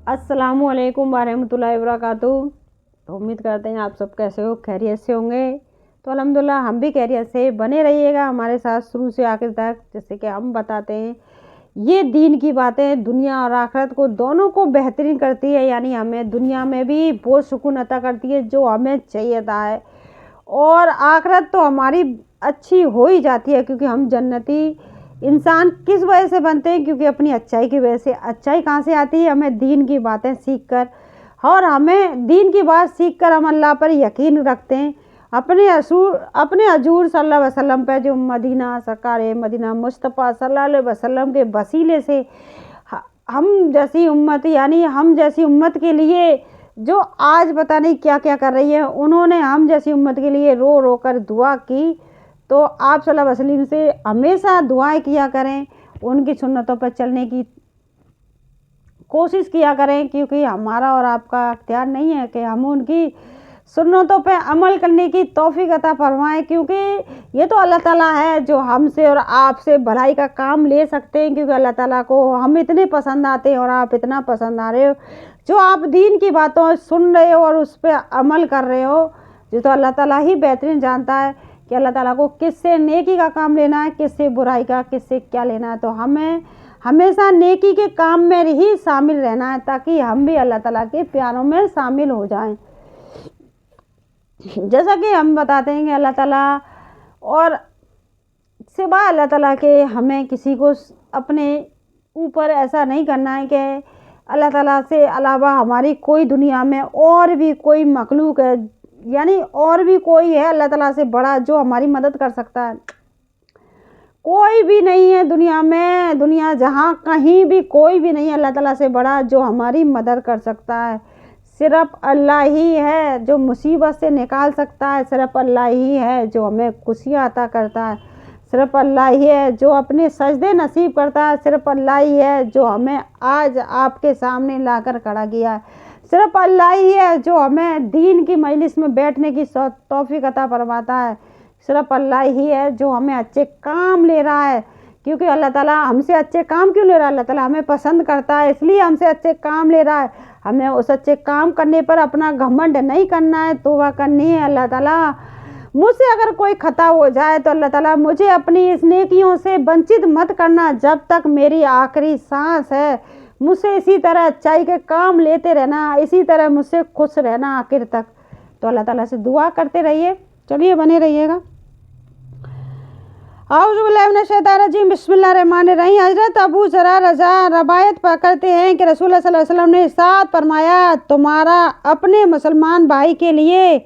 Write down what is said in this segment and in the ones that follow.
अस्सलामु अलैकुम वरहमतुल्लाहि वबरकातुहू। तो उम्मीद करते हैं आप सब कैसे हो, खैरियत से होंगे। तो अल्हम्दुलिल्लाह हम भी खैरियत से। बने रहिएगा हमारे साथ शुरू से आखिर तक। जैसे कि हम बताते हैं, ये दीन की बातें दुनिया और आखिरत को दोनों को बेहतरीन करती है, यानी हमें दुनिया में भी वो सुकून अता करती है जो हमें चाहिए था है, और आखिरत तो हमारी अच्छी हो ही जाती है, क्योंकि हम जन्नती इंसान किस वजह से बनते हैं? क्योंकि अपनी अच्छाई की वजह से। अच्छाई कहाँ से आती है? हमें दीन की बातें सीख कर, और हमें दीन की बात सीख कर हम अल्लाह पर यकीन रखते हैं। अपने हजूर सल्लल्लाहु अलैहि वसल्लम पे, जो मदीना सरकार मदीना मुस्तफ़ा सल्लल्लाहु अलैहि वसल्लम के वसीले से हम जैसी उम्मत, यानी हम जैसी उम्मत के लिए जो आज पता नहीं क्या क्या कर रही है, उन्होंने हम जैसी उम्मत के लिए रो रो कर दुआ की। तो आप सल्लल्लाहु अलैहि वसल्लम से हमेशा दुआएं किया करें, उनकी सुन्नतों पर चलने की कोशिश किया करें, क्योंकि हमारा और आपका अख्तियार नहीं है कि हम उनकी सुन्नतों पे अमल करने की तौफीक अता फरमाएं, क्योंकि ये तो अल्लाह ताला है जो हमसे और आपसे भलाई का काम ले सकते हैं। क्योंकि अल्लाह ताला को हम इतने पसंद आते हैं और आप इतना पसंद आ रहे हो, जो आप दीन की बातों सुन रहे हो और उस पर अमल कर रहे हो, जो तो अल्लाह ताला ही बेहतरीन जानता है कि अल्लाह ताला को किससे नेकी का काम लेना है, किससे बुराई का, किससे क्या लेना है। तो हमें हमेशा नेकी के काम में ही शामिल रहना है, ताकि हम भी अल्लाह ताला के प्यारों में शामिल हो जाएं। जैसा कि हम बताते हैं कि अल्लाह ताला और सिवाय अल्लाह ताला के हमें किसी को अपने ऊपर ऐसा नहीं करना है कि अल्लाह ताला से अलावा हमारी कोई दुनिया में और भी कोई मखलूक है, यानी और भी कोई है अल्लाह ताला से बड़ा जो हमारी मदद कर सकता है। कोई भी नहीं है दुनिया में, दुनिया जहाँ कहीं भी कोई भी नहीं है अल्लाह ताला से बड़ा जो हमारी मदद कर सकता है। सिर्फ अल्लाह ही है जो मुसीबत से निकाल सकता है, सिर्फ अल्लाह ही है जो हमें खुशियाँ अता करता है, सिर्फ अल्लाह ही है जो अपने सजदे नसीब करता है, सिर्फ अल्लाह ही है जो हमें आज आपके सामने लाकर खड़ा किया है, सिर्फ अल्लाह ही है जो हमें दीन की मजलिस में बैठने की तौफीक अता फरमाता है, सिर्फ अल्लाह ही है जो हमें अच्छे काम ले रहा है। क्योंकि अल्लाह ताला हमसे अच्छे काम क्यों ले रहा है? अल्लाह ताला हमें पसंद करता है, इसलिए हमसे अच्छे काम ले रहा है। हमें उस अच्छे काम करने पर अपना घमंड नहीं करना है, तौबा करनी है। अल्लाह ताला मुझसे अगर कोई खता हो जाए तो अल्लाह ताला मुझे अपनी इस नेकियों से वंचित मत करना, जब तक मेरी आखिरी सांस है मुझसे इसी तरह अच्छाई के काम लेते रहना, इसी तरह मुझसे खुश रहना आखिर तक। तो अल्लाह ताला से दुआ करते रहिए। चलिए बने रहिएगा। औज़ुबिल्लाहिमिनश्शैतानिर्रजीम, बिस्मिल्लाहिर्रहमानिर्रहीम। हज़रत अबू ज़रा रज़ा रवायत करते हैं कि रसूलुल्लाह सल्लल्लाहु अलैहि वसल्लम ने इरशाद फरमाया, तुम्हारा अपने मुसलमान भाई के लिए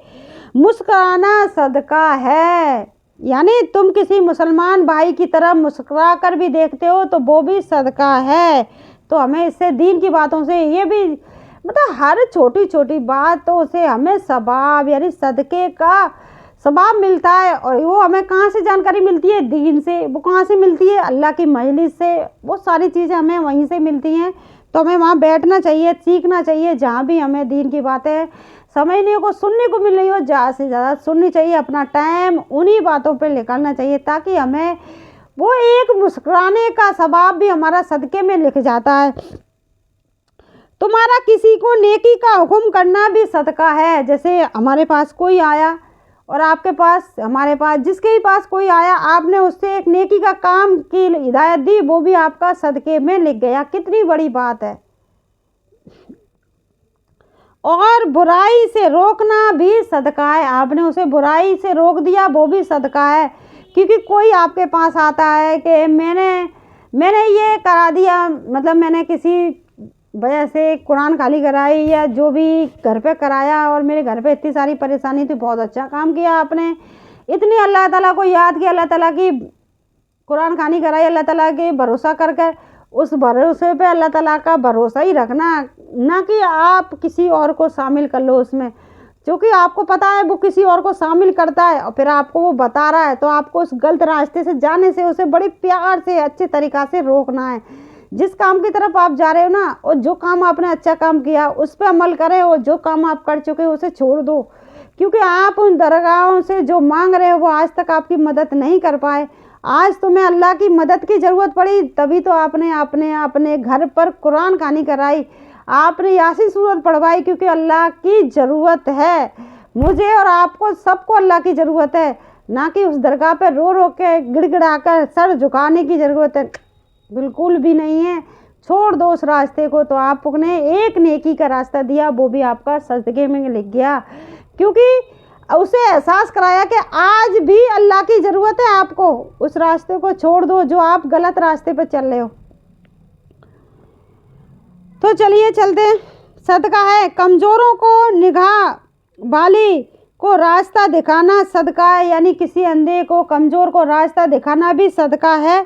मुस्कुराना सदका है, यानी तुम किसी मुसलमान भाई की तरफ मुस्कुरा कर भी देखते हो तो वो भी सदका है। तो हमें इससे दीन की बातों से ये भी मतलब हर छोटी छोटी बातों से हमें सवाब यानी सदके का सवाब मिलता है। और वो हमें कहाँ से जानकारी मिलती है? दीन से। वो कहाँ से मिलती है? अल्लाह की मजलिस से। वो सारी चीज़ें हमें वहीं से मिलती हैं। तो हमें वहाँ बैठना चाहिए, सीखना चाहिए। जहाँ भी हमें दीन की बातें समझने को सुनने को मिल रही हो, ज़्यादा से ज़्यादा सुननी चाहिए। अपना टाइम उन्हीं बातों पर निकालना चाहिए, ताकि हमें वो एक मुस्कुराने का सवाब भी हमारा सदक़े में लिख जाता है। तुम्हारा किसी को नेकी का हुक्म करना भी सदका है। जैसे हमारे पास कोई आया और आपके पास, हमारे पास, जिसके भी पास कोई आया, आपने उससे एक नेकी का काम की हिदायत दी, वो भी आपका सदक़े में लिख गया। कितनी बड़ी बात है। और बुराई से रोकना भी सदका है। आपने उसे बुराई से रोक दिया, वो भी सदका है। क्योंकि कोई आपके पास आता है कि मैंने ये करा दिया, मतलब मैंने किसी वजह से कुरान खाली कराई या जो भी घर पे कराया, और मेरे घर पे इतनी सारी परेशानी थी, बहुत अच्छा काम किया आपने, इतनी अल्लाह ताला को याद किया, अल्लाह ताला की कुरान खानी कराई, अल्लाह ताला के भरोसा कर कर, उस भरोसे पे अल्लाह ताला का भरोसा ही रखना, ना कि आप किसी और को शामिल कर लो उसमें, क्योंकि आपको पता है वो किसी और को शामिल करता है और फिर आपको वो बता रहा है। तो आपको उस गलत रास्ते से जाने से उसे बड़े प्यार से अच्छे तरीक़ा से रोकना है। जिस काम की तरफ आप जा रहे हो ना, और जो काम आपने अच्छा काम किया उस पर अमल करें, और जो काम आप कर चुके हो उसे छोड़ दो। क्योंकि आप उन दरगाहों से जो मांग रहे हो वो आज तक आपकी मदद नहीं कर पाए। आज तुम्हें अल्लाह की मदद की ज़रूरत पड़ी, तभी तो आपने अपने घर पर कुरान खानी कराई। آپ نے یاسین سورت پڑھوائی کیونکہ اللہ کی ضرورت ہے، مجھے اور آپ کو سب کو اللہ کی ضرورت ہے، نہ کہ اس درگاہ پہ رو رو کے گڑ گڑا کر سر جھکانے کی ضرورت ہے، بالکل بھی نہیں ہے۔ چھوڑ دو اس راستے کو۔ تو آپ نے ایک نیکی کا راستہ دیا، وہ بھی آپ کا صدقے میں لکھ گیا، کیونکہ اسے احساس کرایا کہ آج بھی اللہ کی ضرورت ہے آپ کو۔ اس راستے کو چھوڑ دو جو آپ غلط راستے پہ چل رہے ہو۔ تو چلیے چلتے ہیں۔ صدقہ ہے کمزوروں کو نگاہ بالی کو راستہ دکھانا صدقہ ہے، یعنی کسی اندھے کو کمزور کو راستہ دکھانا بھی صدقہ ہے۔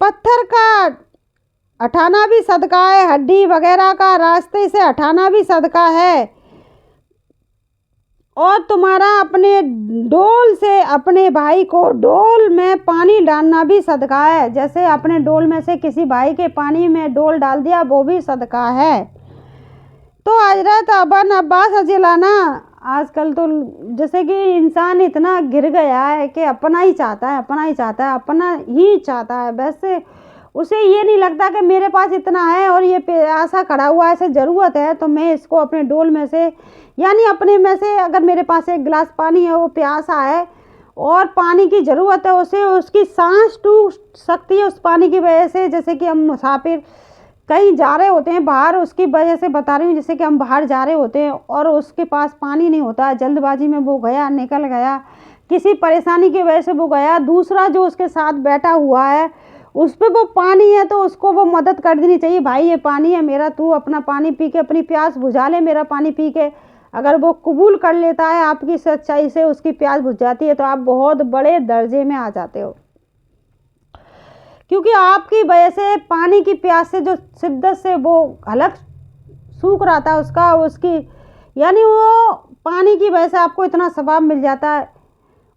پتھر کا ہٹانا بھی صدقہ ہے، ہڈی وغیرہ کا راستے سے ہٹانا بھی صدقہ ہے، اور تمہارا اپنے ڈول سے اپنے بھائی کو ڈول میں پانی ڈالنا بھی صدقہ ہے، جیسے اپنے ڈول میں سے کسی بھائی کے پانی میں ڈول ڈال دیا، وہ بھی صدقہ ہے۔ تو حضرت ابن عباس رضی اللہ عنہ، آج کل تو جیسے کہ انسان اتنا گر گیا ہے کہ اپنا ہی چاہتا ہے، اپنا ہی چاہتا ہے، اپنا ہی چاہتا ہے، ویسے اسے یہ نہیں لگتا کہ میرے پاس اتنا ہے اور یہ پیاسا کھڑا ہوا ہے، اسے ضرورت ہے تو میں اس کو اپنے ڈول میں سے، یعنی اپنے میں سے اگر میرے پاس ایک گلاس پانی ہے، وہ پیاسا ہے اور پانی کی ضرورت ہے، اسے اس کی سانس ٹوٹ سکتی ہے اس پانی کی وجہ سے، جیسے کہ ہم مسافر کہیں جا رہے ہوتے ہیں باہر، اس کی وجہ سے بتا رہی ہوں، جیسے کہ ہم باہر جا رہے ہوتے ہیں اور اس کے پاس پانی نہیں ہوتا، جلد بازی میں وہ گیا، نکل گیا، کسی پریشانی کی وجہ سے وہ گیا، دوسرا جو اس کے ساتھ بیٹھا ہوا ہے اس پہ وہ پانی ہے تو اس کو وہ مدد کر دینی چاہیے، بھائی یہ پانی ہے میرا، تو اپنا پانی پی کے اپنی پیاس بجھا لے، میرا پانی پی کے۔ اگر وہ قبول کر لیتا ہے آپ کی سچائی سے، اس کی پیاس بجھ جاتی ہے، تو آپ بہت بڑے درجے میں آ جاتے ہو، کیونکہ آپ کی وجہ سے پانی کی پیاس سے جو شدت سے وہ حلق سوکھ رہا تھا اس کی، یعنی وہ پانی کی وجہ سے آپ کو اتنا ثواب مل جاتا ہے،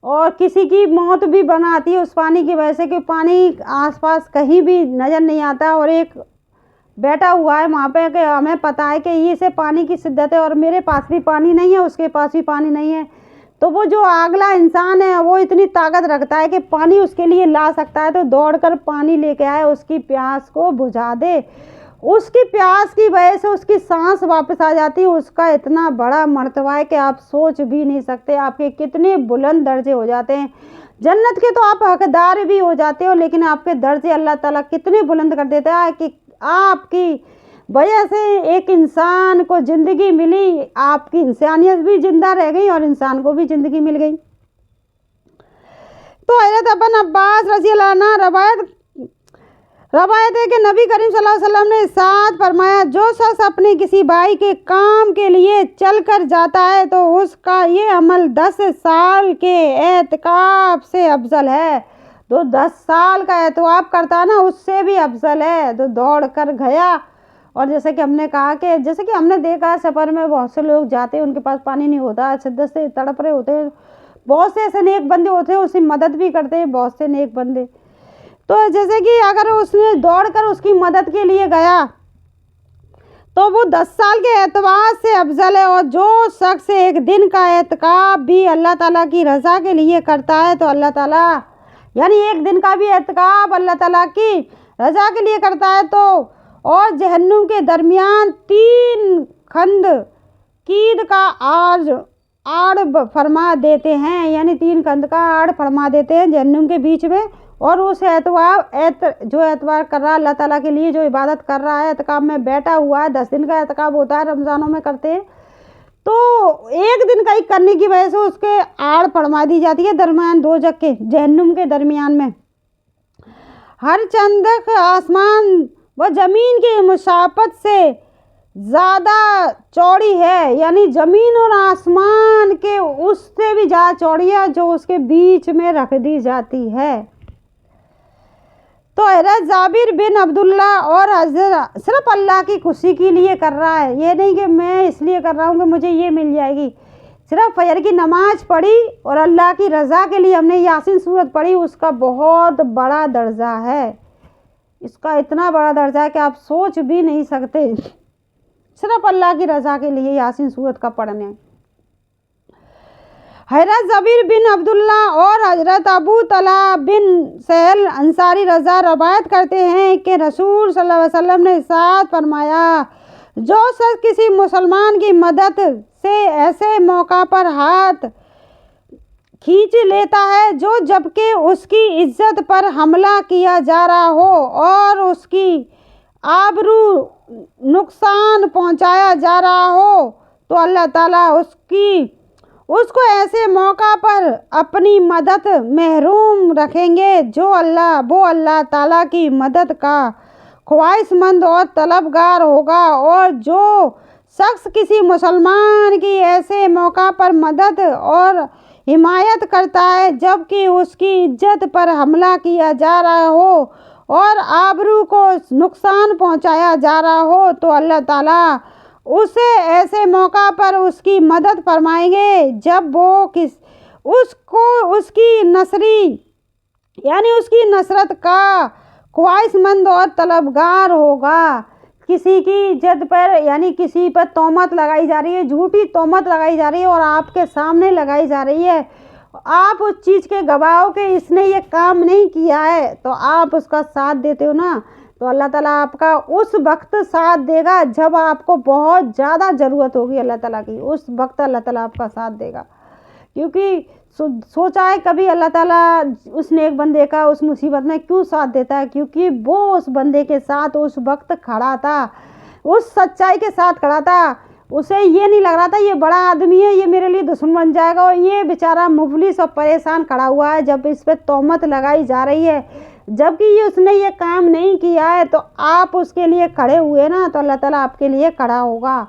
اور کسی کی موت بھی بنا آتی ہے اس پانی کی وجہ سے، کہ پانی آس پاس کہیں بھی نظر نہیں آتا، اور ایک بیٹھا ہوا ہے وہاں پہ کہ ہمیں پتہ ہے کہ یہ سے پانی کی شدت ہے اور میرے پاس بھی پانی نہیں ہے، اس کے پاس بھی پانی نہیں ہے، تو وہ جو اگلا انسان ہے وہ اتنی طاقت رکھتا ہے کہ پانی اس کے لیے لا سکتا ہے، تو دوڑ کر پانی لے کے آئے، اس کی پیاس کو بجھا دے، اس کی پیاس کی وجہ سے اس کی سانس واپس آ جاتی ہے، اس کا اتنا بڑا مرتبہ ہے کہ آپ سوچ بھی نہیں سکتے، آپ کے کتنے بلند درجے ہو جاتے ہیں، جنت کے تو آپ حقدار بھی ہو جاتے ہو، لیکن آپ کے درجے اللہ تعالیٰ کتنے بلند کر دیتا ہے کہ آپ کی وجہ سے ایک انسان کو زندگی ملی، آپ کی انسانیت بھی زندہ رہ گئی اور انسان کو بھی زندگی مل گئی۔ تو حضرت ابن عباس رضی اللہ عنہ روایت ہے کہ نبی کریم صلی اللہ علیہ وسلم نے ارشاد فرمایا، جو شخص اپنے کسی بھائی کے کام کے لیے چل کر جاتا ہے تو اس کا یہ عمل 10 سال کے اعتکاف سے افضل ہے، تو 10 سال کا اعتکاف کرتا ہے نا، اس سے بھی افضل ہے، تو دوڑ کر گیا۔ اور جیسے کہ ہم نے کہا کہ جیسے کہ ہم نے دیکھا سفر میں بہت سے لوگ جاتے ہیں، ان کے پاس پانی نہیں ہوتا، شدت سے تڑپ رہے ہوتے ہیں، بہت سے ایسے نیک بندے ہوتے ہیں، اس کی مدد بھی کرتے ہیں بہت سے نیک بندے، تو جیسے کہ اگر اس نے دوڑ کر اس کی مدد کے لیے گیا تو وہ 10 سال کے اعتبار سے افضل ہے، اور جو شخص ایک دن کا اعتکاف بھی اللہ تعالیٰ کی رضا کے لیے کرتا ہے تو اللہ تعالیٰ، یعنی ایک دن کا بھی اعتکاف اللہ تعالیٰ کی رضا کے لیے کرتا ہے تو، اور جہنم کے درمیان 3 کھند قید کا آڑ فرما دیتے ہیں، یعنی 3 کھند کا آڑ فرما دیتے ہیں جہنم کے بیچ میں، اور اس جو اعتبار کر رہا ہے اللہ تعالیٰ کے لیے، جو عبادت کر رہا ہے، اعتکاف میں بیٹھا ہوا ہے، 10 دن کا اعتکاف ہوتا ہے رمضانوں میں کرتے ہیں، تو ایک دن کا ہی کرنے کی وجہ سے اس کے آڑ فرما دی جاتی ہے درمیان دوزخ کے، جہنم کے درمیان میں۔ ہر چندک آسمان و زمین کی مسافت سے زیادہ چوڑی ہے، یعنی زمین اور آسمان کے اس سے بھی زیادہ چوڑی ہے جو اس کے بیچ میں رکھ دی جاتی ہے۔ تو حضرت جابر بن عبداللہ، اور حضرت صرف اللہ کی خوشی کے لیے کر رہا ہے، یہ نہیں کہ میں اس لیے کر رہا ہوں کہ مجھے یہ مل جائے گی، صرف فجر کی نماز پڑھی اور اللہ کی رضا کے لیے ہم نے یاسین سورت پڑھی، اس کا بہت بڑا درجہ ہے، اس کا اتنا بڑا درجہ ہے کہ آپ سوچ بھی نہیں سکتے، صرف اللہ کی رضا کے لیے یاسین سورت کا پڑھنے۔ حضرت جابر بن عبداللہ اور حضرت ابو طلحہ بن سہل انصاری رضا روایت کرتے ہیں کہ رسول صلی اللہ علیہ وسلم نے ارشاد فرمایا، जो शख्स किसी मुसलमान की मदद से ऐसे मौका पर हाथ खींच लेता है जो जबकि उसकी इज्जत पर हमला किया जा रहा हो और उसकी आबरू नुकसान पहुंचाया जा रहा हो, तो अल्लाह ताला उसको ऐसे मौका पर अपनी मदद महरूम रखेंगे। वो अल्लाह ताला की मदद का ख्वाहिशमंद और तलबगार होगा। और जो शख्स किसी मुसलमान की ऐसे मौका पर मदद और हिमायत करता है जबकि उसकी इज्जत पर हमला किया जा रहा हो और आबरू को नुकसान पहुंचाया जा रहा हो, तो अल्लाह ताला उसे ऐसे मौका पर उसकी मदद फरमाएंगे जब वो उसकी नसरत का ख्वाहिशमंद और तलबगार होगा। किसी की इज्जत पर यानी किसी पर तोहमत लगाई जा रही है, झूठी तोहमत लगाई जा रही है और आपके सामने लगाई जा रही है, आप उस चीज़ के गवाह हो कि इसने ये काम नहीं किया है, तो आप उसका साथ देते हो ना, तो अल्लाह ताला आपका उस वक्त साथ देगा जब आपको बहुत ज़्यादा ज़रूरत होगी अल्लाह ताला की, उस वक्त अल्लाह ताला आपका साथ देगा। क्योंकि सोचा है कभी अल्लाह ताला उस नेक बंदे का उस मुसीबत में क्यों साथ देता है? क्योंकि वो उस बंदे के साथ उस वक्त खड़ा था, उस सच्चाई के साथ खड़ा था। उसे ये नहीं लग रहा था ये बड़ा आदमी है, ये मेरे लिए दुश्मन बन जाएगा, और ये बेचारा मुफलिस और परेशान खड़ा हुआ है जब इस पर तोहमत लगाई जा रही है, जबकि उसने ये काम नहीं किया है। तो आप उसके लिए खड़े हुए ना, तो अल्लाह ताला आपके लिए खड़ा होगा।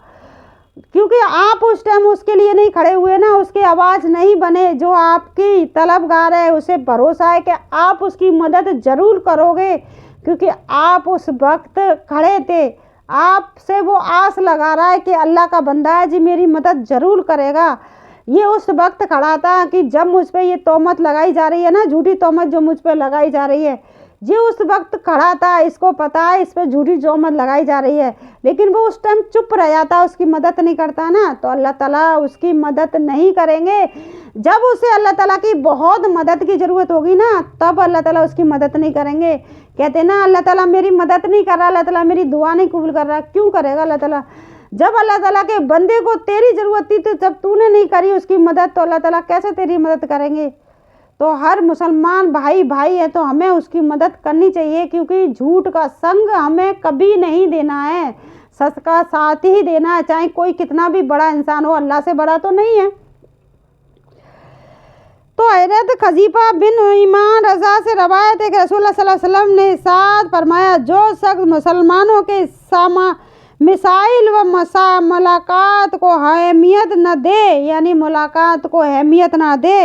क्योंकि आप उस टाइम उसके लिए नहीं खड़े हुए ना, उसकी आवाज़ नहीं बने जो आपकी तलबगार है, उसे भरोसा है कि आप उसकी मदद ज़रूर करोगे, क्योंकि आप उस वक्त खड़े थे, आपसे वो आस लगा रहा है कि अल्लाह का बंदा है जी मेरी मदद ज़रूर करेगा। ये उस वक्त खड़ा था कि जब मुझ पर ये तोहमत लगाई जा रही है ना, झूठी तोहमत जो मुझ पर लगाई जा रही है, ये उस वक्त खड़ा था, इसको पता है इस पर झूठी तोहमत लगाई जा रही है, लेकिन वो उस टाइम चुप रह जाता, उसकी मदद नहीं करता ना, तो अल्लाह ताला उसकी मदद नहीं करेंगे। जब उसे अल्लाह ताला की बहुत मदद की ज़रूरत होगी ना, तब अल्लाह ताला उसकी मदद नहीं करेंगे। कहते ना अल्लाह ताला मेरी मदद नहीं कर रहा, अल्लाह ताला मेरी दुआ नहीं कबूल कर रहा, क्यों करेगा अल्लाह ताला? जब अल्लाह ताला के बंदे को तेरी ज़रूरत थी, तो जब तूने नहीं करी उसकी मदद, तो अल्लाह ताला कैसे तेरी मदद करेंगे? तो हर मुसलमान भाई है, तो हमें उसकी मदद करनी चाहिए, क्योंकि झूठ का संग हमें कभी नहीं देना है, सच का साथ ही देना है, चाहे कोई कितना भी बड़ा इंसान हो, अल्लाह से बड़ा तो नहीं है। तो हज़रत खलीफा बिन ईमान रज़ा से रवायत है कि रसूलुल्लाह सल्लल्लाहु अलैहि वसल्लम ने इरशाद फरमाया, जो शख्स मुसलमानों के मिसाइल व मुलाकात को अहमियत न दे, यानी मुलाकात को अहमियत ना दे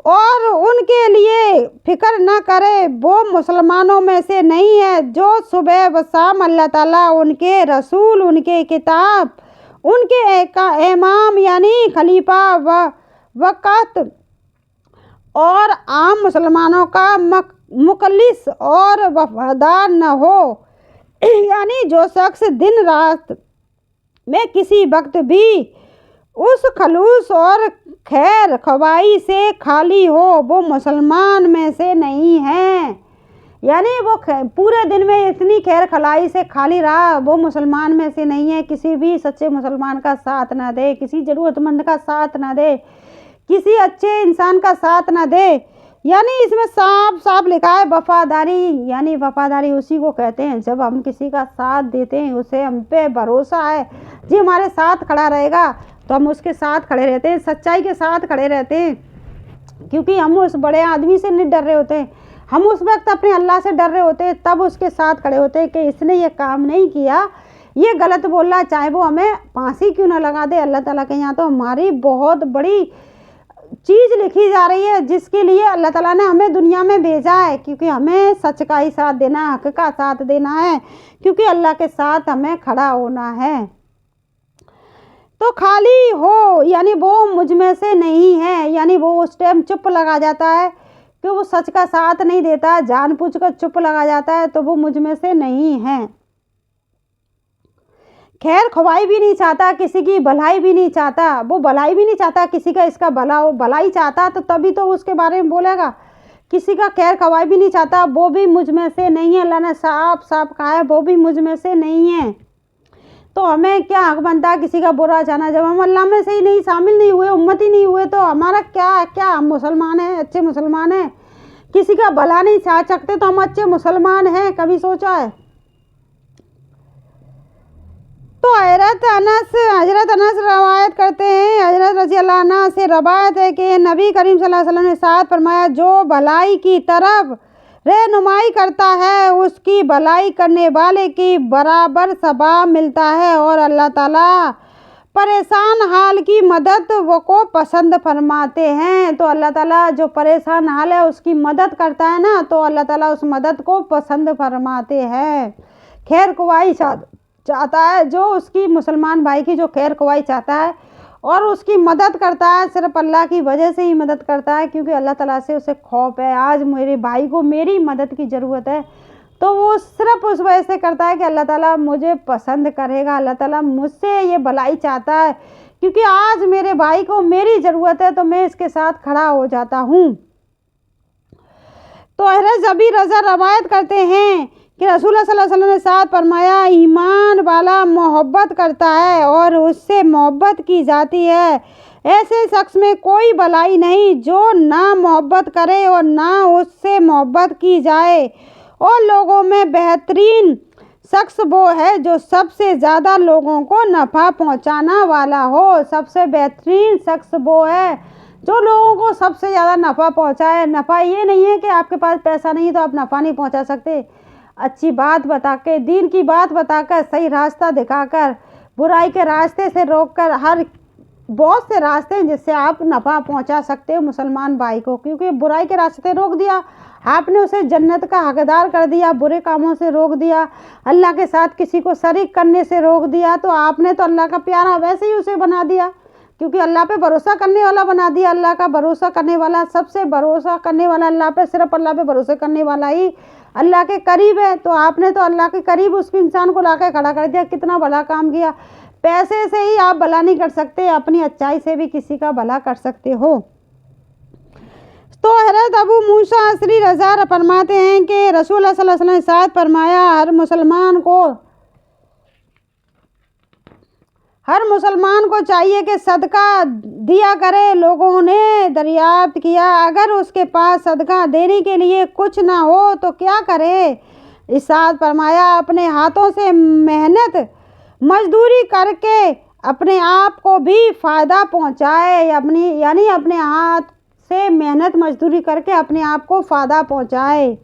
और उनके लिए फ़िक्र न करे, वो मुसलमानों में से नहीं है। जो सुबह व शाम अल्लाह ताला, उनके रसूल, उनके किताब, उनके इमाम यानी खलीफा व वक़्त और आम मुसलमानों का मुखलिस और वफादार न हो, यानी जो शख्स दिन रात में किसी वक्त भी उस खलूस और खैर खवाई से खाली हो, वो मुसलमान में से नहीं है। यानी वो पूरे दिन में इतनी खैर खलाई से खाली रहा, वो मुसलमान में से नहीं है। किसी भी सच्चे मुसलमान का साथ ना दे, किसी ज़रूरतमंद का साथ ना दे, किसी अच्छे इंसान का साथ ना दे। यानी इसमें साफ साफ लिखा है वफादारी, यानी वफादारी उसी को कहते हैं जब हम किसी का साथ देते हैं, उसे हम पे भरोसा है जी हमारे साथ खड़ा रहेगा, तो हम उसके साथ खड़े रहते हैं, सच्चाई के साथ खड़े रहते हैं, क्योंकि हम उस बड़े आदमी से नहीं डर रहे होते हैं, हम उस वक्त अपने अल्लाह से डर रहे होते हैं, तब उसके साथ खड़े होते हैं कि इसने ये काम नहीं किया, ये गलत बोल रहा है, चाहे वो हमें फांसी क्यों ना लगा दे। अल्लाह ताला के यहाँ तो हमारी बहुत बड़ी चीज़ लिखी जा रही है, जिसके लिए अल्लाह ताला ने हमें दुनिया में भेजा है, क्योंकि हमें सच का ही साथ देना है, हक का साथ देना है, क्योंकि अल्लाह के साथ हमें खड़ा होना है। तो खाली हो यानी वो मुझ में से नहीं है, यानी वो उस टाइम चुप लगा जाता है कि वो सच का साथ नहीं देता, जानबूझकर चुप लगा जाता है, तो वो मुझ में से नहीं है। खैर ख्वाही भी नहीं चाहता, किसी की भलाई भी नहीं चाहता, वो भलाई भी नहीं चाहता किसी का इसका भला हो, भलाई चाहता तो तभी तो उसके बारे में बोलेगा। किसी का खैर ख्वाही भी नहीं चाहता, वो भी मुझ में से नहीं है। अल्लाह ने साफ साफ कहा है वो भी मुझ में से नहीं है। तो हमें क्या हक बनता है किसी का बुरा चाहना? जब हम अल्लाह में सही नहीं शामिल नहीं हुए, उम्मती नहीं हुए, तो हमारा क्या हम मुसलमान हैं, अच्छे मुसलमान हैं? किसी का भला नहीं चाह सकते तो हम अच्छे मुसलमान हैं? कभी सोचा है? तो हज़रत अनस रवायत करते हैं, हज़रत रज़ी अल्लाह अन्हा से रवायत है कि नबी करीम सल्लल्लाहु अलैहि वसल्लम ने साथ फरमाया, जो भलाई की तरफ रहनुमाई करता है उसकी भलाई करने वाले की बराबर सवाब मिलता है, और अल्लाह ताला परेशान हाल की मदद वो को पसंद फरमाते हैं। तो अल्लाह ताला जो परेशान हाल है उसकी मदद करता है ना, तो अल्लाह ताला उस मदद को पसंद फरमाते हैं। खैर ख्वाही चाहता है, जो उसकी मुसलमान भाई की जो खैर ख्वाही चाहता है और उसकी मदद करता है, सिर्फ अल्लाह की वजह से ही मदद करता है, क्योंकि अल्लाह ताला से उसे खौफ है। आज मेरे भाई को मेरी मदद की ज़रूरत है, तो वो सिर्फ उस वजह से करता है कि अल्लाह ताला मुझे पसंद करेगा, अल्लाह ताला मुझसे ये भलाई चाहता है, क्योंकि आज मेरे भाई को मेरी ज़रूरत है, तो मैं इसके साथ खड़ा हो जाता हूँ। तो हज़रत अबी रज़ा रवायत करते हैं कि रसूलुल्लाह सल्लल्लाहु अलैहि वसल्लम ने साथ फरमाया, ईमान वाला मोहब्बत करता है और उससे मोहब्बत की जाती है, ऐसे शख्स में कोई भलाई नहीं जो ना मोहब्बत करे और ना उससे मोहब्बत की जाए। और लोगों में बेहतरीन शख्स वो है जो सबसे ज़्यादा लोगों को नफ़ा पहुंचाना वाला हो। सबसे बेहतरीन शख्स वो है जो लोगों को सबसे ज़्यादा नफ़ा पहुंचाए। नफ़ा ये नहीं है कि आपके पास पैसा नहीं है तो आप नफ़ा नहीं पहुंचा सकते। अच्छी बात बता के, दीन की बात बताकर, सही रास्ता दिखाकर, बुराई के रास्ते से रोककर, हर बहुत से रास्ते हैं जिससे आप नफ़ा पहुंचा सकते हो मुसलमान भाई को। क्योंकि बुराई के रास्ते रोक दिया आपने, उसे जन्नत का हकदार कर दिया, बुरे कामों से रोक दिया, अल्लाह के साथ किसी को शरीक करने से रोक दिया, तो आपने तो अल्लाह का प्यारा वैसे ही उसे बना दिया, क्योंकि अल्लाह पे भरोसा करने वाला बना दिया। अल्लाह का भरोसा करने वाला, सबसे भरोसा करने वाला अल्लाह पे, सिर्फ अल्लाह पे भरोसा करने वाला ही अल्लाह के करीब है। तो आपने तो अल्लाह के करीब उस इंसान को लाकर खड़ा कर दिया। कितना भला काम किया। पैसे से ही आप भला नहीं कर सकते, अपनी अच्छाई से भी किसी का भला कर सकते हो। तो हज़रत अबू मूसा अशरी रज़ा फरमाते हैं कि रसूलुल्लाह सल्लल्लाहु अलैहि वसल्लम ने साथ फरमाया, हर मुसलमान को चाहिए कि सदका दिया करे। लोगों ने दरियाफ्त किया, अगर उसके पास सदका देने के लिए कुछ ना हो तो क्या करे? इरशाद फरमाया, अपने हाथों से मेहनत मजदूरी करके अपने आप को भी फ़ायदा पहुंचाए। अपने हाथ से मेहनत मजदूरी करके अपने आप को फ़ायदा पहुंचाए।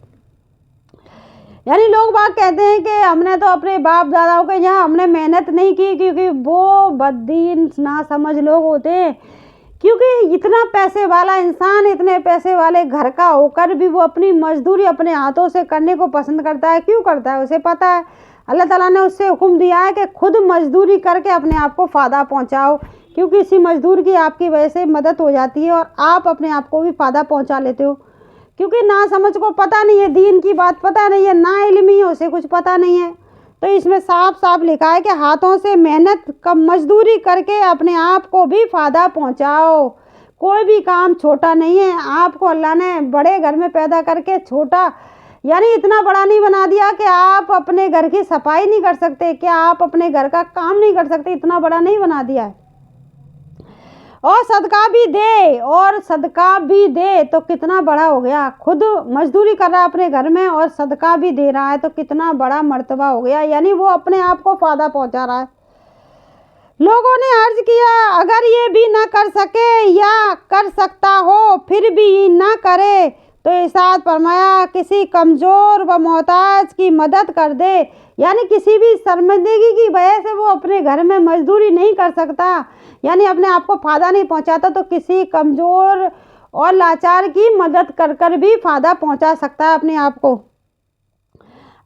यानी लोग बात कहते हैं कि हमने तो अपने बाप दादाओं के यहाँ हमने मेहनत नहीं की, क्योंकि वो बददीन ना समझ लोग होते हैं। क्योंकि इतना पैसे वाला इंसान, इतने पैसे वाले घर का होकर भी वो अपनी मजदूरी अपने हाथों से करने को पसंद करता है। क्यों करता है? उसे पता है अल्लाह ताला ने उससे हुक्म दिया है कि खुद मजदूरी करके अपने आप को फ़ायदा पहुँचाओ, क्योंकि इसी मजदूर की आपकी वजह से मदद हो जाती है और आप अपने आप को भी फ़ायदा पहुँचा लेते हो। क्योंकि ना समझ को पता नहीं है, दीन की बात पता नहीं है, ना इल्मी है, उसे कुछ पता नहीं है। तो इसमें साफ साफ लिखा है कि हाथों से मेहनत कम मजदूरी करके अपने आप को भी फ़ायदा पहुंचाओ। कोई भी काम छोटा नहीं है। आपको अल्लाह ने बड़े घर में पैदा करके छोटा यानी इतना बड़ा नहीं बना दिया कि आप अपने घर की सफाई नहीं कर सकते, क्या आप अपने घर का काम नहीं कर सकते, इतना बड़ा नहीं बना दिया है। और सदका भी दे तो कितना बड़ा हो गया। खुद मजदूरी कर रहा है अपने घर में और सदका भी दे रहा है तो कितना बड़ा मर्तबा हो गया। यानी वो अपने आप को फ़ायदा पहुंचा रहा है। लोगों ने अर्ज किया, अगर ये भी ना कर सके या कर सकता हो फिर भी ना करे तो इरशाद फरमाया, किसी कमज़ोर व मोहताज की मदद कर दे। यानी किसी भी शर्मिंदगी की वजह से वो अपने घर में मजदूरी नहीं कर सकता, यानी अपने आप को फ़ायदा नहीं पहुंचाता, तो किसी कमज़ोर और लाचार की मदद कर कर भी फ़ायदा पहुंचा सकता है अपने आप को।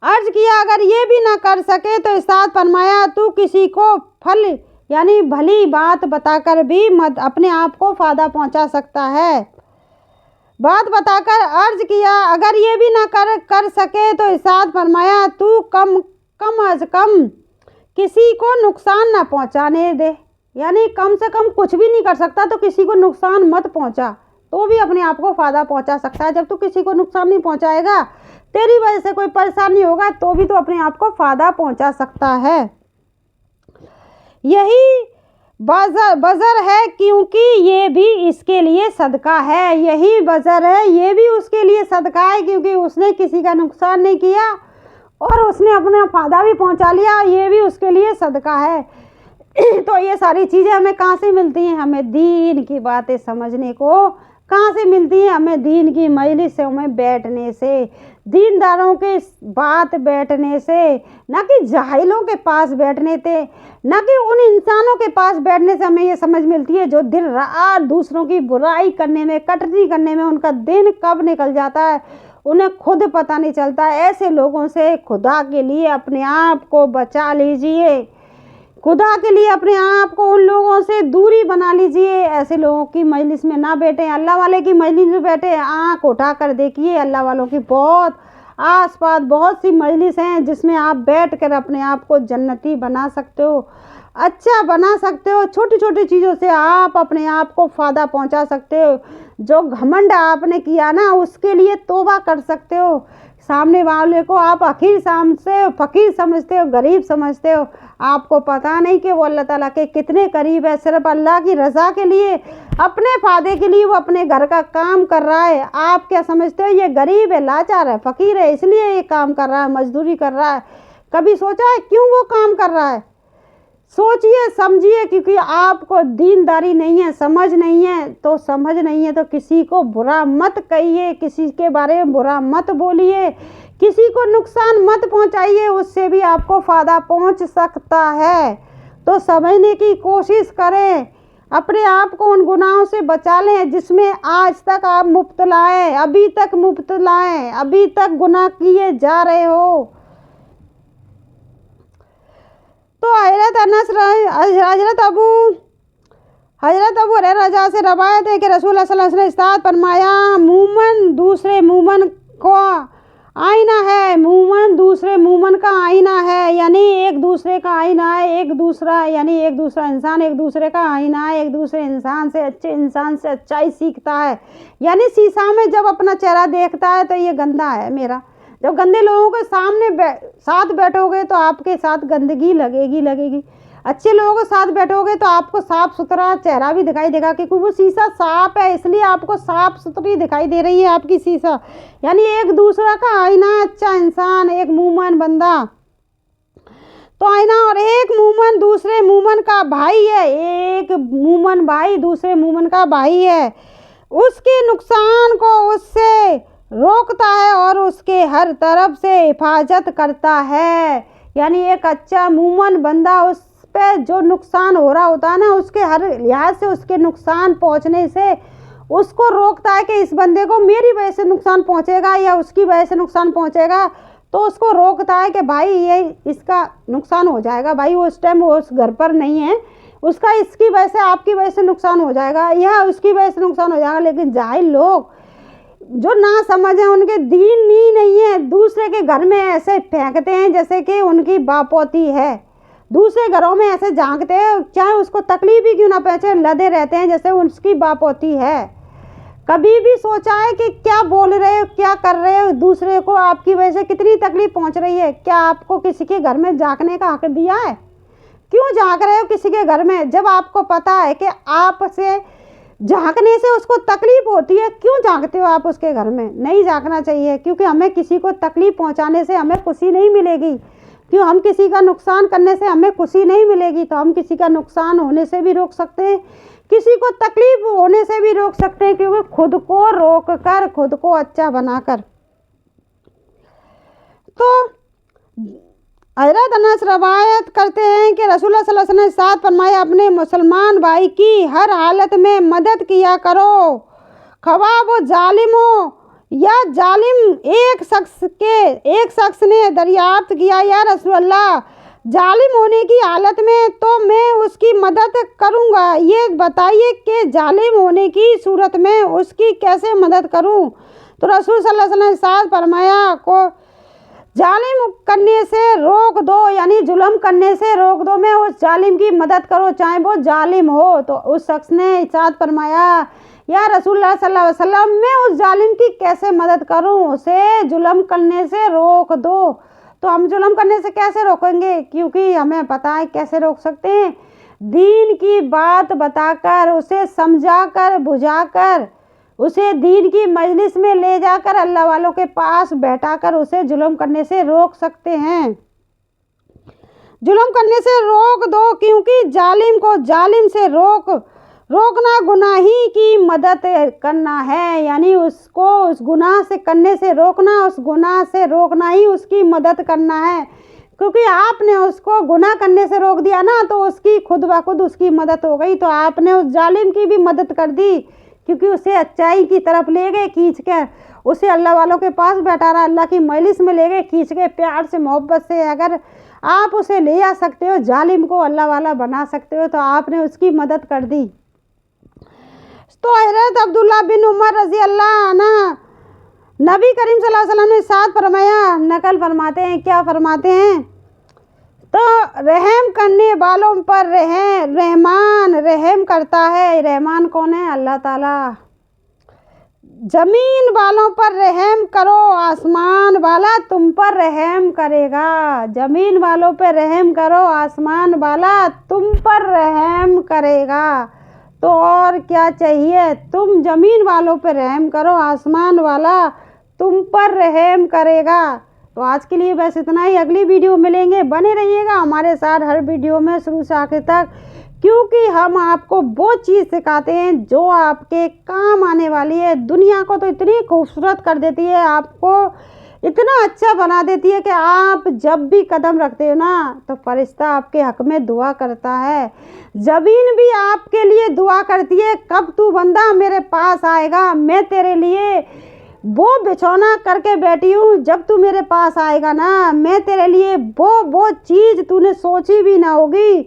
अर्ज किया, अगर ये भी ना कर सके तो इरशाद फरमाया, तू किसी को फल यानी भली बात बताकर भी अपने आप को फ़ायदा पहुंचा सकता है। बात बताकर अर्ज किया, अगर ये भी ना कर सके तो इरशाद फरमाया, तू कम अज कम किसी को नुकसान ना पहुंचाने दे। यानी कम से कम कुछ भी नहीं कर सकता तो किसी को नुकसान मत पहुंचा, तो भी अपने आप को फ़ायदा पहुंचा सकता है। जब तू किसी को नुकसान नहीं पहुंचाएगा, तेरी वजह से कोई परेशानी होगा, तो भी तो अपने आप को फ़ायदा पहुंचा सकता है। یہی بذر ہے کیونکہ یہ بھی اس کے لیے صدقہ ہے، یہی بذر ہے، یہ بھی اس کے لیے صدقہ ہے کیونکہ اس نے کسی کا نقصان نہیں کیا اور اس نے اپنا فائدہ بھی پہنچا لیا، یہ بھی اس کے لیے صدقہ ہے۔ تو یہ ساری چیزیں ہمیں کہاں سے ملتی ہیں؟ ہمیں دین کی باتیں سمجھنے کو کہاں سے ملتی ہیں؟ ہمیں دین کی مجلس میں بیٹھنے سے، دینداروں کے بات بیٹھنے سے، نہ کہ جاہلوں کے پاس بیٹھنے سے، نہ کہ ان انسانوں کے پاس بیٹھنے سے ہمیں یہ سمجھ ملتی ہے جو دن رات دوسروں کی برائی کرنے میں، کٹری کرنے میں ان کا دن کب نکل جاتا ہے انہیں خود پتہ نہیں چلتا۔ ایسے لوگوں سے خدا کے لیے اپنے آپ کو بچا لیجئے، خدا کے لیے اپنے آپ کو ان لوگوں سے دوری بنا لیجئے، ایسے لوگوں کی مجلس میں نہ بیٹھیں۔ اللہ والے کی مجلس میں بیٹھیں، آنکھ اٹھا کر دیکھیے، اللہ والوں کی بہت آس پاس بہت سی مجلس ہیں جس میں آپ بیٹھ کر اپنے آپ کو جنتی بنا سکتے ہو، اچھا بنا سکتے ہو، چھوٹی چھوٹی چیزوں سے آپ اپنے آپ کو فائدہ پہنچا سکتے ہو۔ جو گھمنڈ آپ نے کیا نا اس کے لیے توبہ کر سکتے ہو، سامنے والے کو آپ حقیر سمجھتے ہو، فقیر سمجھتے ہو، غریب سمجھتے ہو، آپ کو پتہ نہیں کہ وہ اللہ تعالیٰ کے کتنے قریب ہے۔ صرف اللہ کی رضا کے لیے، اپنے فائدے کے لیے وہ اپنے گھر کا کام کر رہا ہے۔ آپ کیا سمجھتے ہو؟ یہ غریب ہے، لاچار ہے، فقیر ہے، اس لیے یہ کام کر رہا ہے، مزدوری کر رہا ہے۔ کبھی سوچا ہے کیوں وہ کام کر رہا ہے؟ سوچئے سمجھیے، کیونکہ آپ کو دینداری نہیں ہے، سمجھ نہیں ہے، تو سمجھ نہیں ہے تو کسی کو برا مت کہیے، کسی کے بارے میں برا مت بولیے، کسی کو نقصان مت پہنچائیے، اس سے بھی آپ کو فائدہ پہنچ سکتا ہے۔ تو سمجھنے کی کوشش کریں، اپنے آپ کو ان گناہوں سے بچا لیں جس میں آج تک آپ مبتلا ہیں، ابھی تک مبتلا ہیں، ابھی تک گناہ کیے جا رہے ہو۔ تو حضرت ابو ہریرہ سے روایت ہے کہ رسول اللہ صلی اللہ علیہ وسلم نے ارشاد فرمایا، مومن دوسرے مومن کا آئینہ ہے، مومن دوسرے مومن کا آئینہ ہے، یعنی ایک دوسرے کا آئینہ ہے، ایک دوسرا انسان ایک دوسرے کا آئینہ ہے، ایک دوسرے انسان سے اچھے انسان سے اچھائی سیکھتا ہے۔ یعنی شیشہ میں جب اپنا چہرہ دیکھتا ہے تو یہ گندا ہے میرا، جب گندے لوگوں کے ساتھ بیٹھو گے تو آپ کے ساتھ گندگی لگے گی، اچھے لوگوں کے ساتھ بیٹھو گے تو آپ کو صاف ستھرا چہرہ بھی دکھائی دے گا، کیونکہ وہ شیشہ صاف ہے، اس لیے آپ کو صاف ستھری دکھائی دے رہی ہے آپ کی شیشہ۔ یعنی ایک دوسرا کا آئینہ، اچھا انسان، ایک مومن بندہ تو آئینہ، اور ایک مومن دوسرے مومن کا بھائی ہے، ایک مومن بھائی دوسرے مومن کا بھائی ہے، اس کے نقصان کو اس سے روکتا ہے اور اس کے ہر طرف سے حفاظت کرتا ہے۔ یعنی ایک اچھا مومن بندہ اس پہ جو نقصان ہو رہا ہوتا ہے نا، اس کے ہر لحاظ سے اس کے نقصان پہنچنے سے اس کو روکتا ہے کہ اس بندے کو میری وجہ سے نقصان پہنچے گا یا اس کی وجہ سے نقصان پہنچے گا، تو اس کو روکتا ہے کہ بھائی یہ اس کا نقصان ہو جائے گا، بھائی وہ اس ٹائم وہ اس گھر پر نہیں ہے، اس کا اس کی وجہ سے آپ کی وجہ سے نقصان ہو جائے گا یا اس کی وجہ سے نقصان ہو جائے گا۔ لیکن جاہل لوگ جو نہ سمجھ ہیں، ان کے دین ہی نہیں ہے، دوسرے کے گھر میں ایسے پھینکتے ہیں جیسے کہ ان کی باپوتی ہے، دوسرے گھروں میں ایسے جھانکتے ہیں، چاہے اس کو تکلیف ہی کیوں نہ پہنچے، لدے رہتے ہیں جیسے اس کی باپوتی ہے۔ کبھی بھی سوچا ہے کہ کیا بول رہے ہو، کیا کر رہے ہو، دوسرے کو آپ کی وجہ سے کتنی تکلیف پہنچ رہی ہے؟ کیا آپ کو کسی کے گھر میں جھانکنے کا حق دیا ہے؟ کیوں جھانک رہے ہو کسی کے گھر میں جب آپ کو پتہ ہے کہ آپ سے جھانکنے سے اس کو تکلیف ہوتی ہے؟ کیوں جھانکتے ہو آپ اس کے گھر میں؟ نہیں جھانکنا چاہیے، کیونکہ ہمیں کسی کو تکلیف پہنچانے سے ہمیں خوشی نہیں ملے گی، کیوں ہم کسی کا نقصان کرنے سے ہمیں خوشی نہیں ملے گی، تو ہم کسی کا نقصان ہونے سے بھی روک سکتے ہیں، کسی کو تکلیف ہونے سے بھی روک سکتے ہیں، کیونکہ خود کو روک کر خود کو اچھا بنا کر۔ تو حضرت انس روایت کرتے ہیں کہ رسول اللہ صلی اللہ علیہ وسلم نے ارشاد فرمایا، اپنے مسلمان بھائی کی ہر حالت میں مدد کیا کرو، خواہ وہ ظالم ہو یا ظالم۔ ایک شخص نے دریافت کیا، یا رسول اللہ، ظالم ہونے کی حالت میں تو میں اس کی مدد کروں گا، یہ بتائیے کہ ظالم ہونے کی صورت میں اس کی کیسے مدد کروں؟ تو رسول صلی اللہ علیہ وسلم نے ارشاد فرمایا، کو ظالم کرنے سے روک دو، یعنی ظلم کرنے سے روک دو، میں اس ظالم کی مدد کرو چاہے وہ ظالم ہو۔ تو اس شخص نے ارشاد فرمایا، یا رسول اللہ صلی اللہ علیہ وسلم، میں اس ظالم کی کیسے مدد کروں، اسے ظلم کرنے سے روک دو۔ तो हम जुल्म करने से कैसे रोकेंगे, क्योंकि हमें पता है कैसे रोक सकते हैं। दीन की बात बताकर, उसे समझाकर बुझाकर, उसे दीन की मजलिस में ले जाकर अल्लाह वालों के पास बैठाकर उसे जुल्म करने से रोक सकते हैं। जुल्म करने से रोक दो, क्योंकि जालिम को जालिम से रोकना गुनाही की मदद करना है, यानी उसको उस गुनाह से करने से रोकना, उस गुनाह से रोकना ही उसकी मदद करना है। क्योंकि आपने उसको गुनाह करने से रोक दिया ना, तो उसकी खुद ब खुद उसकी मदद हो गई। तो आपने उस जालिम की भी मदद कर दी, क्योंकि उसे अच्छाई की तरफ ले गए खींच कर, उसे अल्लाह वालों के पास बैठा रहा, अल्लाह की मजलिस में ले गए खींच के, प्यार से मोहब्बत से। अगर आप उसे ले आ सकते हो, जालिम को अल्लाह वाला बना सकते हो, तो आपने उसकी मदद कर दी। तो हज़रत अब्दुल्ला बिन उमर रज़ी अल्लाह अन्हु, नबी करीम सल्लल्लाहु अलैहि वसल्लम ने साथ फरमाया, नकल फरमाते हैं, क्या फरमाते हैं, तो रहम करने वालों पर रहमान रहम करता है। रहमान कौन है? अल्लाह ताला। जमीन वालों पर रहम करो, आसमान वाला तुम पर रहम करेगा। जमीन वालों पर रहम करो, आसमान वाला तुम पर रहम करेगा। तो और क्या चाहिए? तुम जमीन वालों पर रहम करो, आसमान वाला तुम पर रहम करेगा। तो आज के लिए बस इतना ही। अगली वीडियो मिलेंगे, बने रहिएगा हमारे साथ हर वीडियो में शुरू से आखिर तक, क्योंकि हम आपको वो चीज़ सिखाते हैं जो आपके काम आने वाली है। दुनिया को तो इतनी खूबसूरत कर देती है, आपको इतना अच्छा बना देती है कि आप जब भी कदम रखते हो ना, तो फरिश्ता आपके हक में दुआ करता है। ज़मीन भी आपके लिए दुआ करती है, कब तू बंदा मेरे पास आएगा, मैं तेरे लिए वो बिछौना करके बैठी हूँ, जब तू मेरे पास आएगा ना, मैं तेरे लिए वो चीज़ तूने सोची भी ना होगी,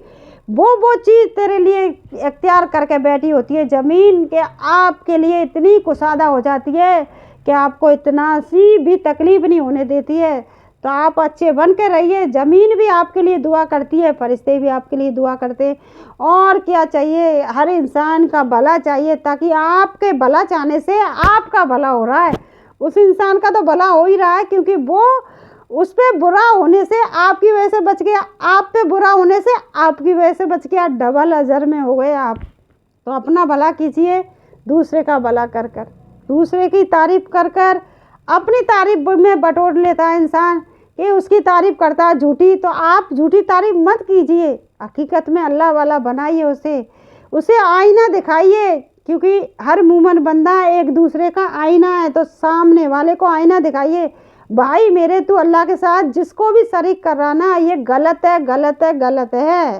वो चीज़ तेरे लिए इख्तियार करके बैठी होती है। ज़मीन के आपके लिए इतनी कुशादा हो जाती है कि आपको इतना सी भी तकलीफ़ नहीं होने देती है। तो आप अच्छे बन के रहिए। ज़मीन भी आपके लिए दुआ करती है, फरिश्ते भी आपके लिए दुआ करते हैं। और क्या चाहिए? हर इंसान का भला चाहिए, ताकि आपके भला चाहने से आपका भला हो रहा है, उस इंसान का तो भला हो ही रहा है, क्योंकि वो उस पे बुरा होने से आपकी वजह से बच गया, आप पे बुरा होने से आपकी वजह से बच गया, डबल अजर में हो गए आप। तो अपना भला कीजिए, दूसरे का भला कर कर, दूसरे की तारीफ़ कर कर अपनी तारीफ़ में बटोर लेता है इंसान कि उसकी तारीफ़ करता है झूठी। तो आप झूठी तारीफ़ मत कीजिए, हकीकत में अल्लाह वाला बनाइए उसे आईना दिखाइए, क्योंकि हर मोमिन बंदा एक दूसरे का आईना है। तो सामने वाले को आईना दिखाइए, भाई मेरे तू अल्लाह के साथ जिसको भी शरीक कर रहा ना, ये गलत है, गलत है, गलत है,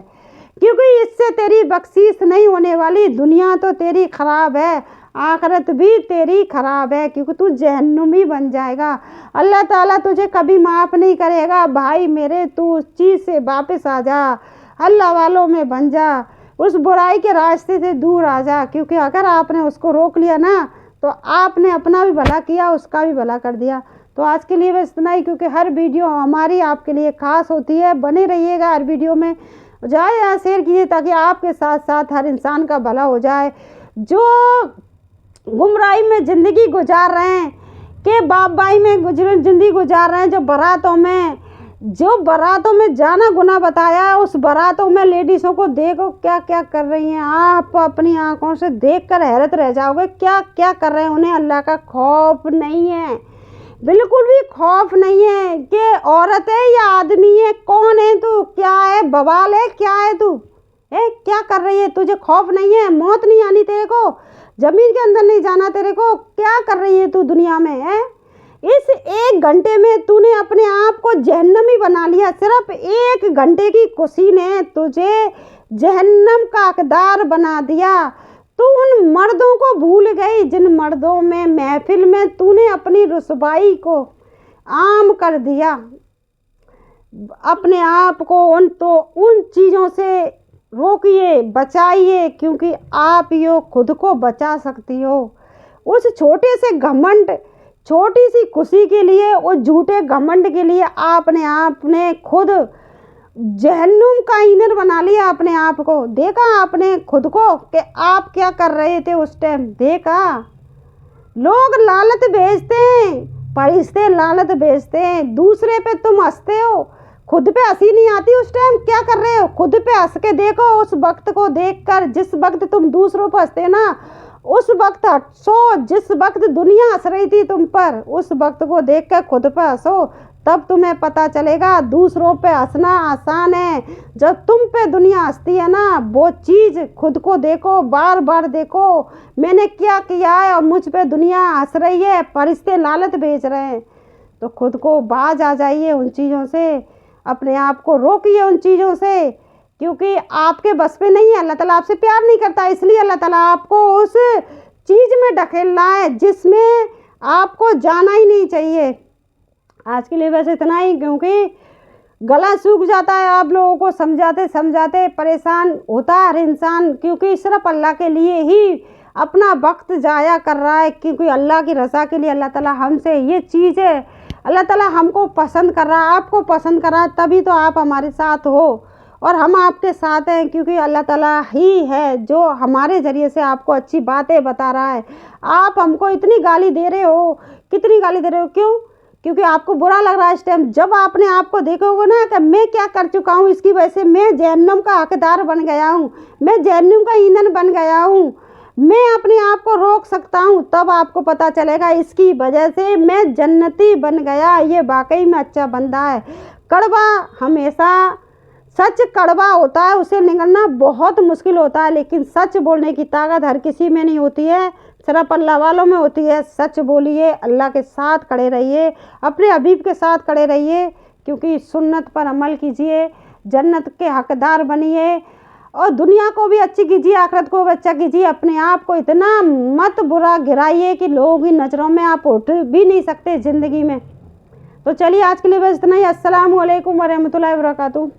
क्योंकि इससे तेरी बख्शीश नहीं होने वाली। दुनिया तो तेरी ख़राब है, आखिरत भी तेरी ख़राब है, क्योंकि तू जहन्नुमी बन जाएगा। अल्लाह ताला तुझे कभी माफ़ नहीं करेगा। भाई मेरे तू उस चीज़ से वापस आ जा, अल्लाह वालों में बन जा, उस बुराई के रास्ते से दूर आ जा, क्योंकि अगर आपने उसको रोक लिया ना, तो आपने अपना भी भला किया, उसका भी भला कर दिया। तो आज के लिए बस इतना ही, क्योंकि हर वीडियो हमारी आपके लिए ख़ास होती है। बने रहिएगा हर वीडियो में, ज़्यादा शेयर कीजिए, ताकि आपके साथ साथ हर इंसान का भला हो जाए। जो गुमराही में ज़िंदगी गुजार रहे हैं, कि बाप भाई में ज़िंदगी गुजार रहे हैं, जो बारातों में जाना गुनाह बताया है, उस बारातों में लेडीज़ों को देखो क्या क्या कर रही हैं। आप अपनी आंखों से देखकर हैरत रह जाओगे, क्या क्या कर रहे हैं। उन्हें अल्लाह का खौफ नहीं है, बिल्कुल भी खौफ नहीं है कि औरत है या आदमी है, कौन है तू, क्या है, बवाल है, क्या है तू, क्या कर रही है, तुझे खौफ नहीं है, मौत नहीं आनी तेरे को, ज़मीन के अंदर नहीं जाना तेरे को, क्या कर रही है तू दुनिया में है। इस 1 घंटे में तूने अपने आप को जहन्नमी बना लिया। सिर्फ 1 घंटे की खुशी ने तुझे जहन्नम का हकदार बना दिया। तू उन मर्दों को भूल गई जिन मर्दों में महफिल में तूने अपनी रुसवाई को आम कर दिया। अपने आप को उन चीज़ों से रोकिए, बचाइए, क्योंकि आप यो खुद को बचा सकती हो। उस छोटे से घमंड, छोटी सी खुशी के लिए, उस झूठे घमंड के लिए आपने खुद जहन्नुम का ईंधन बना लिया अपने आप को। देखा आपने खुद को कि आप क्या कर रहे थे उस टाइम? देखा लोग लालच भेजते हैं फरिश्ते लानत भेजते हैं। दूसरे पे तुम हंसते हो, खुद पे हंसी नहीं आती उस टाइम क्या कर रहे हो? खुद पे हंस के देखो, उस वक्त को देखकर। जिस वक्त तुम दूसरों पर हंसते ना, उस वक्त हंसो। जिस वक्त दुनिया हंस रही थी तुम पर, उस वक्त को देख कर खुद पे हंसो, तब तुम्हें पता चलेगा दूसरों पे हंसना आसान है। जब तुम पे दुनिया हंसती है ना, वो चीज़ खुद को देखो, बार बार देखो मैंने क्या किया है और मुझ पे दुनिया हंस रही है, फरिश्ते लानत भेज रहे हैं। तो खुद को बाज आ जाइए उन चीज़ों से, अपने आप को रोकिए उन चीज़ों से, क्योंकि आपके बस पे नहीं है। अल्लाह ताला आपसे प्यार नहीं करता, इसलिए अल्लाह ताला आपको उस चीज़ में ढकेल रहा है जिसमें आपको जाना ही नहीं चाहिए। आज के लिए बस इतना ही, क्योंकि गला सूख जाता है आप लोगों को समझाते समझाते, परेशान होता है हर इंसान, क्योंकि सिर्फ अल्लाह के लिए ही अपना वक्त ज़ाया कर रहा है। क्योंकि अल्लाह की रज़ा के लिए अल्लाह ताला हमसे ये चीज़ है, अल्लाह ताला हमको पसंद कर रहा है, आपको पसंद कर रहा है, तभी तो आप हमारे साथ हो और हम आपके साथ हैं। क्योंकि अल्लाह ताला ही है जो हमारे ज़रिए से आपको अच्छी बातें बता रहा है। आप हमको इतनी गाली दे रहे हो, कितनी गाली दे रहे हो, क्यों? क्योंकि आपको बुरा लग रहा है इस टाइम। जब आपने आपको देखोगे ना कि मैं क्या कर चुका हूँ, इसकी वजह से मैं जहन्नम का हकदार बन गया हूँ, मैं जहन्नम का ईंधन बन गया हूँ, मैं अपने आप को रोक सकता हूँ, तब आपको पता चलेगा इसकी वजह से मैं जन्नती बन गया, ये वाकई में अच्छा बंदा है। कड़वा हमेशा, सच कड़वा होता है, उसे निकलना बहुत मुश्किल होता है, लेकिन सच बोलने की ताकत हर किसी में नहीं होती है, सिर्फ अल्लाह वालों में होती है। सच बोलिए, अल्लाह के साथ खड़े रहिए, अपने हबीब के साथ खड़े रहिए, क्योंकि सुन्नत पर अमल कीजिए, जन्नत के हकदार बनिए और दुनिया को भी अच्छी कीजिए, आखिरत को भी अच्छा कीजिए। अपने आप को इतना मत बुरा गिराइए कि लोगों की नज़रों में आप उठ भी नहीं सकते ज़िंदगी में। तो चलिए आज के लिए बस इतना ही। अस्सलामु अलैकुम वरहमतुल्लाहि वबरकातुहू।